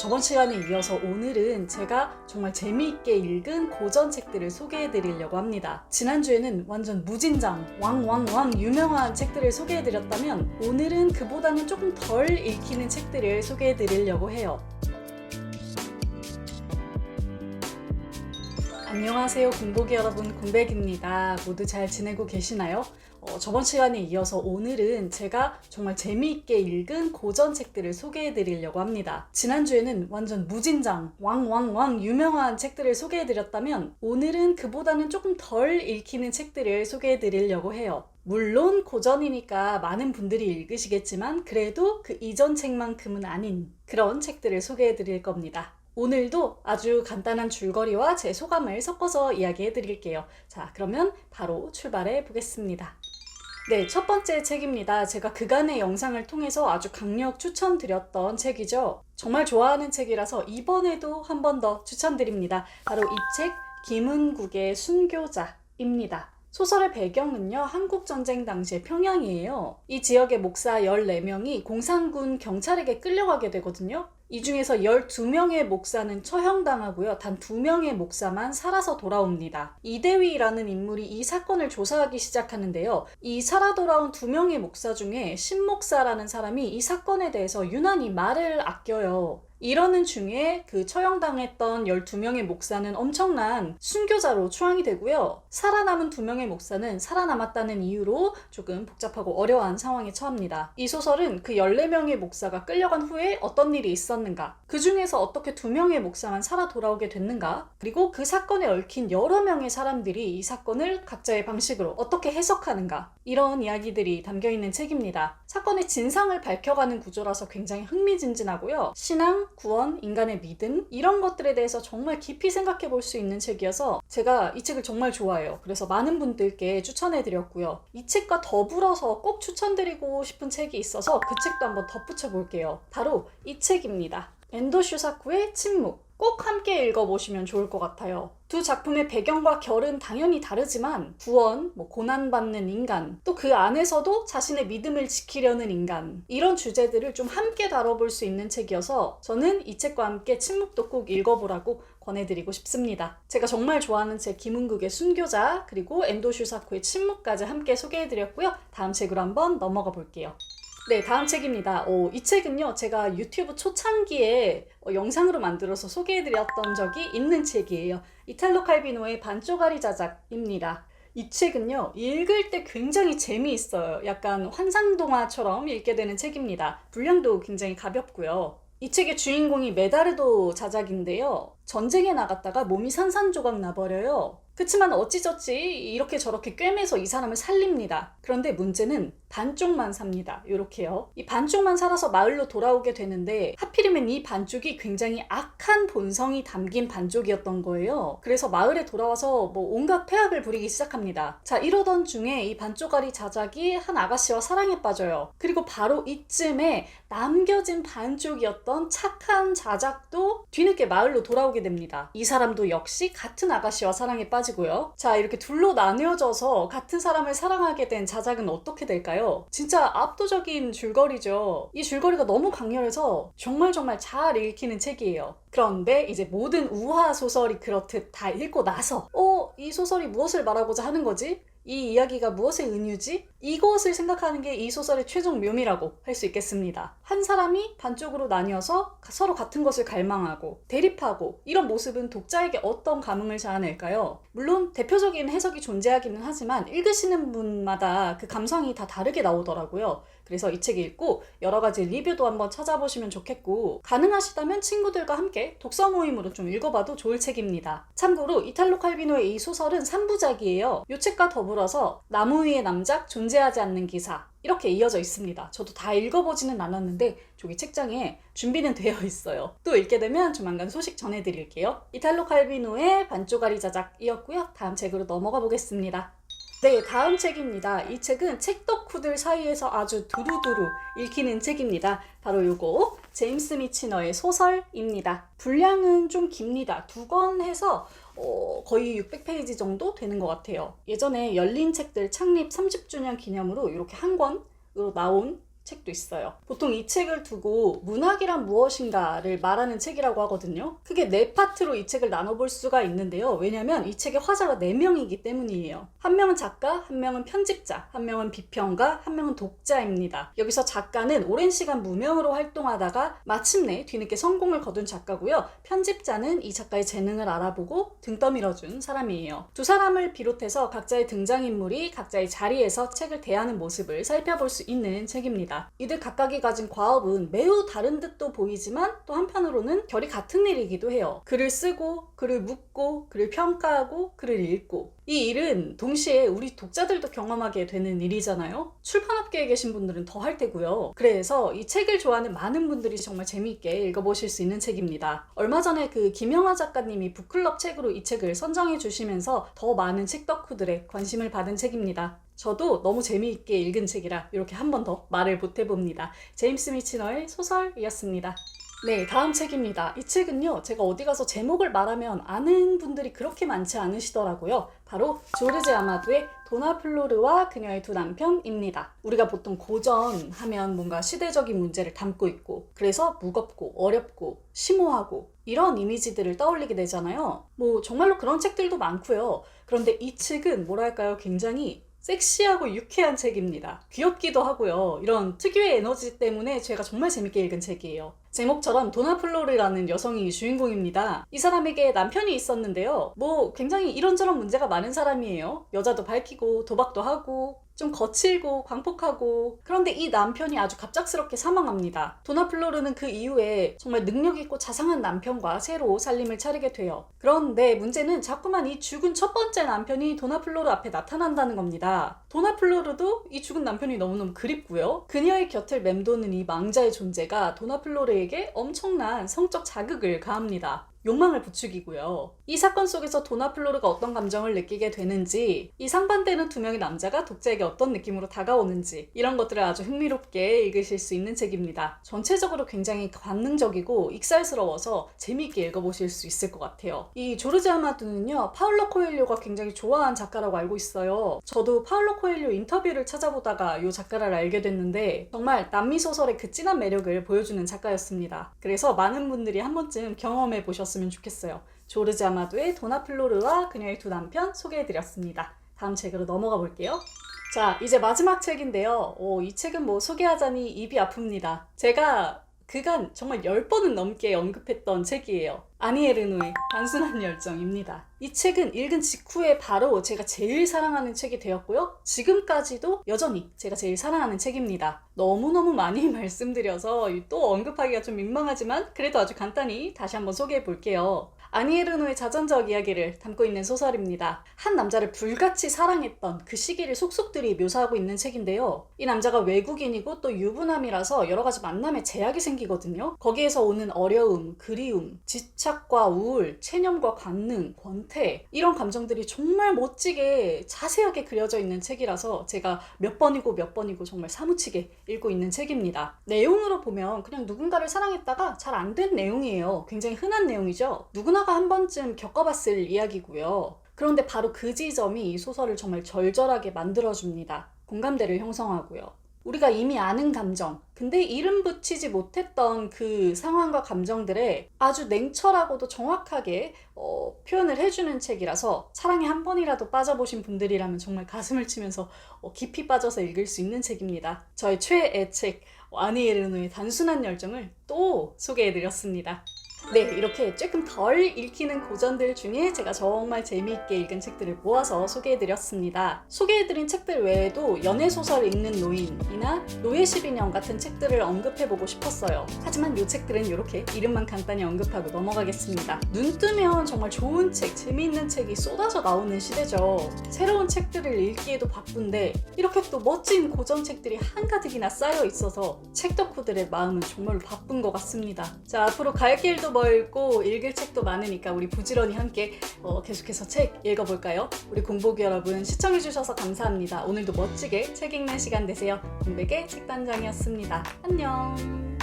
저번 시간에 이어서 오늘은 제가 정말 재미있게 읽은 고전 책들을 소개해 드리려고 합니다. 지난주에는 완전 무진장, 왕 유명한 책들을 소개해 드렸다면 오늘은 그보다는 조금 덜 읽히는 책들을 소개해 드리려고 해요. 안녕하세요, 공복이 여러분, 공백입니다. 모두 잘 지내고 계시나요? 저번 시간에 이어서 오늘은 제가 정말 재미있게 읽은 고전 책들을 소개해 드리려고 합니다. 지난주에는 완전 무진장, 왕 유명한 책들을 소개해 드렸다면 오늘은 그보다는 조금 덜 읽히는 책들을 소개해 드리려고 해요. 물론 고전이니까 많은 분들이 읽으시겠지만 그래도 그 이전 책만큼은 아닌 그런 책들을 소개해 드릴 겁니다. 오늘도 아주 간단한 줄거리와 제 소감을 섞어서 이야기해 드릴게요. 자, 그러면 바로 출발해 보겠습니다. 네, 첫 번째 책입니다. 제가 그간의 영상을 통해서 아주 강력 추천드렸던 책이죠. 정말 좋아하는 책이라서 이번에도 한 번 더 추천드립니다. 바로 이 책, 김은국의 순교자입니다. 소설의 배경은요, 한국전쟁 당시의 평양이에요. 이 지역의 목사 14명이 공산군 경찰에게 끌려가게 되거든요. 이 중에서 12명의 목사는 처형당하고요. 단 2명의 목사만 살아서 돌아옵니다. 이대위라는 인물이 이 사건을 조사하기 시작하는데요. 이 살아 돌아온 2명의 목사 중에 신목사라는 사람이 이 사건에 대해서 유난히 말을 아껴요. 이러는 중에 그 처형당했던 12명의 목사는 엄청난 순교자로 추앙이 되고요. 살아남은 2명의 목사는 살아남았다는 이유로 조금 복잡하고 어려운 상황에 처합니다. 이 소설은 그 14명의 목사가 끌려간 후에 어떤 일이 있었는가, 그 중에서 어떻게 2명의 목사만 살아 돌아오게 됐는가, 그리고 그 사건에 얽힌 여러 명의 사람들이 이 사건을 각자의 방식으로 어떻게 해석하는가, 이런 이야기들이 담겨있는 책입니다. 사건의 진상을 밝혀가는 구조라서 굉장히 흥미진진하고요. 신앙, 구원, 인간의 믿음, 이런 것들에 대해서 정말 깊이 생각해 볼 수 있는 책이어서 제가 이 책을 정말 좋아해요. 그래서 많은 분들께 추천해 드렸고요. 이 책과 더불어서 꼭 추천드리고 싶은 책이 있어서 그 책도 한번 덧붙여 볼게요. 바로 이 책입니다. 엔도 슈사쿠의 침묵. 꼭 함께 읽어보시면 좋을 것 같아요. 두 작품의 배경과 결은 당연히 다르지만 구원, 고난받는 인간, 또 그 안에서도 자신의 믿음을 지키려는 인간, 이런 주제들을 좀 함께 다뤄볼 수 있는 책이어서 저는 이 책과 함께 침묵도 꼭 읽어보라고 권해드리고 싶습니다. 제가 정말 좋아하는 책 김은국의 순교자, 그리고 엔도 슈사쿠의 침묵까지 함께 소개해드렸고요. 다음 책으로 한번 넘어가 볼게요. 네, 다음 책입니다. 이 책은요, 제가 유튜브 초창기에 영상으로 만들어서 소개해드렸던 적이 있는 책이에요. 이탈로 칼비노의 반쪽아리 자작입니다. 이 책은요, 읽을 때 굉장히 재미있어요. 약간 환상동화처럼 읽게 되는 책입니다. 분량도 굉장히 가볍고요. 이 책의 주인공이 메다르도 자작인데요. 전쟁에 나갔다가 몸이 산산조각 나버려요. 그치만 어찌저찌 이렇게 저렇게 꿰매서 이 사람을 살립니다. 그런데 문제는 반쪽만 삽니다. 요렇게요. 이 반쪽만 살아서 마을로 돌아오게 되는데 하필이면 이 반쪽이 굉장히 악한 본성이 담긴 반쪽이었던 거예요. 그래서 마을에 돌아와서 온갖 폐악을 부리기 시작합니다. 자, 이러던 중에 이 반쪽아리 자작이 한 아가씨와 사랑에 빠져요. 그리고 바로 이쯤에 남겨진 반쪽이었던 착한 자작도 뒤늦게 마을로 돌아오게 됩니다. 이 사람도 역시 같은 아가씨와 사랑에 빠지고요. 자, 이렇게 둘로 나뉘어져서 같은 사람을 사랑하게 된 자작은 어떻게 될까요? 진짜 압도적인 줄거리죠. 이 줄거리가 너무 강렬해서 정말 잘 읽히는 책이에요. 그런데 이제 모든 우화 소설이 그렇듯 다 읽고 나서 이 소설이 무엇을 말하고자 하는 거지? 이 이야기가 무엇의 은유지? 이것을 생각하는 게 이 소설의 최종 묘미라고 할 수 있겠습니다. 한 사람이 반쪽으로 나뉘어서 서로 같은 것을 갈망하고 대립하고, 이런 모습은 독자에게 어떤 감흥을 자아낼까요? 물론 대표적인 해석이 존재하기는 하지만 읽으시는 분마다 그 감성이 다 다르게 나오더라고요. 그래서 이 책 읽고 여러 가지 리뷰도 한번 찾아보시면 좋겠고, 가능하시다면 친구들과 함께 독서 모임으로 좀 읽어봐도 좋을 책입니다. 참고로 이탈로 칼비노의 이 소설은 3부작이에요. 이 책과 더불어서 나무 위의 남작, 존재하지 않는 기사, 이렇게 이어져 있습니다. 저도 다 읽어보지는 않았는데 저기 책장에 준비는 되어 있어요. 또 읽게 되면 조만간 소식 전해드릴게요. 이탈로 칼비노의 반쪽아리 자작이었고요. 다음 책으로 넘어가 보겠습니다. 네, 다음 책입니다. 이 책은 책 덕후들 사이에서 아주 두루두루 읽히는 책입니다. 바로 요거 제임스 미치너의 소설입니다. 분량은 좀 깁니다. 2권 해서 거의 600페이지 정도 되는 것 같아요. 예전에 열린 책들 창립 30주년 기념으로 이렇게 한 권으로 나온 책도 있어요. 보통 이 책을 두고 문학이란 무엇인가를 말하는 책이라고 하거든요. 크게 4파트로 이 책을 나눠볼 수가 있는데요. 왜냐면 이 책의 화자가 4명이기 때문이에요. 한 명은 작가, 한 명은 편집자, 한 명은 비평가, 한 명은 독자입니다. 여기서 작가는 오랜 시간 무명으로 활동하다가 마침내 뒤늦게 성공을 거둔 작가고요. 편집자는 이 작가의 재능을 알아보고 등 떠밀어준 사람이에요. 두 사람을 비롯해서 각자의 등장인물이 각자의 자리에서 책을 대하는 모습을 살펴볼 수 있는 책입니다. 이들 각각이 가진 과업은 매우 다른 듯도 보이지만 또 한편으로는 결이 같은 일이기도 해요. 글을 쓰고, 글을 묻고, 글을 평가하고, 글을 읽고. 이 일은 동시에 우리 독자들도 경험하게 되는 일이잖아요. 출판업계에 계신 분들은 더 할 테고요. 그래서 이 책을 좋아하는 많은 분들이 정말 재미있게 읽어보실 수 있는 책입니다. 얼마 전에 그 김영하 작가님이 북클럽 책으로 이 책을 선정해 주시면서 더 많은 책 덕후들의 관심을 받은 책입니다. 저도 너무 재미있게 읽은 책이라 이렇게 한 번 더 말을 보태봅니다. 제임스 미치너의 소설이었습니다. 네, 다음 책입니다. 이 책은요, 제가 어디 가서 제목을 말하면 아는 분들이 그렇게 많지 않으시더라고요. 바로 조르제 아마두의 도나플로르와 그녀의 두 남편입니다. 우리가 보통 고전 하면 뭔가 시대적인 문제를 담고 있고, 그래서 무겁고 어렵고 심오하고 이런 이미지들을 떠올리게 되잖아요. 뭐 정말로 그런 책들도 많고요. 그런데 이 책은 뭐랄까요, 굉장히 섹시하고 유쾌한 책입니다. 귀엽기도 하고요. 이런 특유의 에너지 때문에 제가 정말 재밌게 읽은 책이에요. 제목처럼 도나플로르라는 여성이 주인공입니다. 이 사람에게 남편이 있었는데요. 뭐 굉장히 이런저런 문제가 많은 사람이에요. 여자도 밝히고 도박도 하고 좀 거칠고 광폭하고. 그런데 이 남편이 아주 갑작스럽게 사망합니다. 도나플로르는 그 이후에 정말 능력 있고 자상한 남편과 새로 살림을 차리게 돼요. 그런데 문제는 자꾸만 이 죽은 첫 번째 남편이 도나플로르 앞에 나타난다는 겁니다. 도나플로르도 이 죽은 남편이 너무너무 그립고요. 그녀의 곁을 맴도는 이 망자의 존재가 도나플로르에게 엄청난 성적 자극을 가합니다. 욕망을 부추기고요. 이 사건 속에서 도나플로르가 어떤 감정을 느끼게 되는지, 이 상반되는 두 명의 남자가 독자에게 어떤 느낌으로 다가오는지, 이런 것들을 아주 흥미롭게 읽으실 수 있는 책입니다. 전체적으로 굉장히 관능적이고 익살스러워서 재미있게 읽어보실 수 있을 것 같아요. 이 조르제 아마두는요, 파울로 코엘료가 굉장히 좋아하는 작가라고 알고 있어요. 저도 파울로 코엘료 인터뷰를 찾아보다가 이 작가를 알게 됐는데 정말 남미 소설의 그 진한 매력을 보여주는 작가였습니다. 그래서 많은 분들이 한 번쯤 경험해 보셨으면 좋겠어요. 조르제 아마두의 도나플로르와 그녀의 두 남편 소개해드렸습니다. 다음 책으로 넘어가 볼게요. 자, 이제 마지막 책인데요. 이 책은 뭐 소개하자니 입이 아픕니다. 제가 그간 정말 10번은 넘게 언급했던 책이에요. 아니 에르노의 단순한 열정입니다. 이 책은 읽은 직후에 바로 제가 제일 사랑하는 책이 되었고요. 지금까지도 여전히 제가 제일 사랑하는 책입니다. 너무너무 많이 말씀드려서 또 언급하기가 좀 민망하지만 그래도 아주 간단히 다시 한번 소개해 볼게요. 아니 에르노의 자전적 이야기를 담고 있는 소설입니다. 한 남자를 불같이 사랑했던 그 시기를 속속들이 묘사하고 있는 책인데요. 이 남자가 외국인이고 또 유부남이라서 여러 가지 만남에 제약이 생기거든요. 거기에서 오는 어려움, 그리움, 집착과 우울, 체념과 관능, 권태, 이런 감정들이 정말 멋지게 자세하게 그려져 있는 책이라서 제가 몇 번이고 정말 사무치게 읽고 있는 책입니다. 내용으로 보면 그냥 누군가를 사랑했다가 잘 안 된 내용이에요. 굉장히 흔한 내용이죠. 누구나가 한 번쯤 겪어봤을 이야기고요. 그런데 바로 그 지점이 이 소설을 정말 절절하게 만들어줍니다. 공감대를 형성하고요. 우리가 이미 아는 감정, 근데 이름 붙이지 못했던 그 상황과 감정들에 아주 냉철하고도 정확하게 표현을 해주는 책이라서 사랑에 한 번이라도 빠져보신 분들이라면 정말 가슴을 치면서 깊이 빠져서 읽을 수 있는 책입니다. 저의 최애 책, 아니 에르노의 단순한 열정을 또 소개해드렸습니다. 네, 이렇게 조금 덜 읽히는 고전들 중에 제가 정말 재미있게 읽은 책들을 모아서 소개해드렸습니다. 소개해드린 책들 외에도 연애소설 읽는 노인이나 노예 12년 같은 책들을 언급해보고 싶었어요. 하지만 이 책들은 이렇게 이름만 간단히 언급하고 넘어가겠습니다. 눈 뜨면 정말 좋은 책, 재미있는 책이 쏟아져 나오는 시대죠. 새로운 책들을 읽기에도 바쁜데 이렇게 또 멋진 고전책들이 한가득이나 쌓여 있어서 책 덕후들의 마음은 정말로 바쁜 것 같습니다. 자, 앞으로 갈 길도 멀고 읽을 책도 많으니까 우리 부지런히 함께 계속해서 책 읽어볼까요? 우리 공보기 여러분 시청해주셔서 감사합니다. 오늘도 멋지게 책 읽는 시간 되세요. 공백의 책단장이었습니다. 안녕.